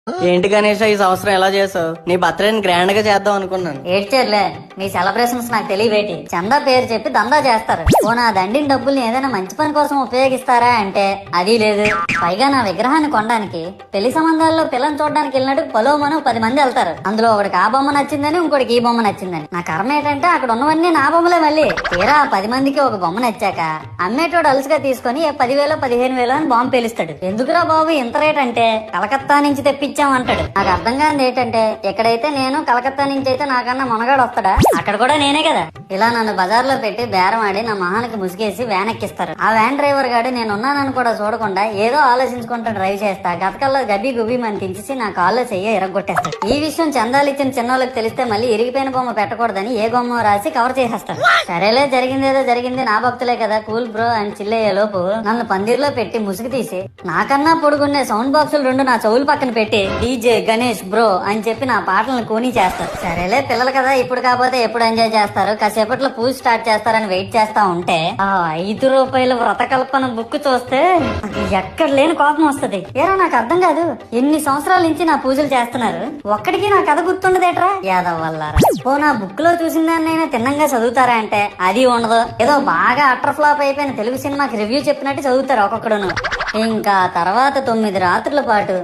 ఏంటి గణేష్ ఈ సంవత్సరం ఎలా చేసావు? నీ బర్త్డేని గ్రాండ్ గా చేద్దాం అనుకున్నాను. ఏడ్చేర్లే, మీ సెలబ్రేషన్స్ నాకు తెలియవేటి. చందా పేరు చెప్పి దందా చేస్తారు. ఓ నా దండిన డబ్బుల్ని ఏదైనా మంచి పని కోసం ఉపయోగిస్తారా అంటే అది లేదు. పైగా నా విగ్రహాన్ని కొనడానికి పెళ్లి సంబంధాల్లో పిల్లని చూడడానికి వెళ్ళినట్టు పలోమను 10 మంది వెళ్తారు. అందులో ఒకడికి ఆ బొమ్మ నచ్చిందని, ఇంకోటికి ఈ బొమ్మ నచ్చిందని. నా కర్మ ఏంటంటే అక్కడ ఉన్నవన్నీ నా బొమ్మలే. మళ్ళీ తీరా 10 మందికి ఒక బొమ్మ నచ్చాక అమ్మేటోడు అలుసుగా తీసుకొని 10,000 15,000 అని బాంబు పేలుస్తాడు. ఎందుకురా బాబు ఇంత రేట్ అంటే కలకత్తా నుంచి తెప్పించామంటాడు. నాకు అర్థం కానిది ఏంటంటే ఎక్కడైతే నేను కలకత్తా నుంచి అయితే నాకన్నా మొనగాడు వస్తాడా, అక్కడ కూడా నేనే కదా. ఇలా నన్ను బజార్లో పెట్టి బేరం ఆడి నా మొహానికి ముసుగేసి వ్యాన్ ఎక్కిస్తారు. ఆ వ్యాన్ డ్రైవర్ గాడు నేనున్నానని కూడా చూడకుండా ఏదో ఆలోచించుకుంటూ డ్రైవ్ చేస్తా గతకల్లో గబ్బి గుబ్బి మని తించేసి నా కాల్లో చెయ్యి ఇరగొట్టేస్తాడు. ఈ విషయం చందాలు ఇచ్చిన చిన్నోళ్ళకి తెలిస్తే మళ్ళీ ఇరిగిపోయిన బొమ్మ పెట్టకూడదని ఏ బొమ్మ రాసి కవర్ చేసేస్తాడు. సరేలే, జరిగిందేదో జరిగింది, నా భక్తులే కదా, కూల్ బ్రో అని చిల్లయ్యే లోపు నన్ను పందిర్లో పెట్టి ముసుగు తీసి నాకన్నా పొడుగుండే సౌండ్ బాక్సులు 2 నా చెవులు పక్కన పెట్టి డీజే గణేష్ బ్రో అని చెప్పి నా పాటలను కూని చేస్తారు. సరేలే పిల్లలు కదా, ఇప్పుడు కాకపోతే ఎప్పుడు ఎంజాయ్ చేస్తారు, కాసేపట్లో పూజ స్టార్ట్ చేస్తారని వెయిట్ చేస్తా ఉంటే ఆ 5 రూపాయల వ్రతకల్పన బుక్ చూస్తే ఎక్కడ లేని కోపం వస్తుంది. ఏరా నాకు అర్థం కాదు, ఎన్ని సంవత్సరాల నుంచి నా పూజలు చేస్తున్నారు, ఒక్కడికి నా కథ గుర్తుండదేట్రా యాదవ్ వల్లారా. ఓ నా బుక్ లో చూసిన దాన్నైనా తిన్నంగా చదువుతారా అంటే అది ఉండదు. ఏదో బాగా అటర్ ఫ్లాప్ అయిపోయిన తెలుగు సినిమాకి రివ్యూ చెప్పినట్టు చదువుతారు ఒక్కొక్కడును. ఇంకా తర్వాత 9 రాత్రుల పాటు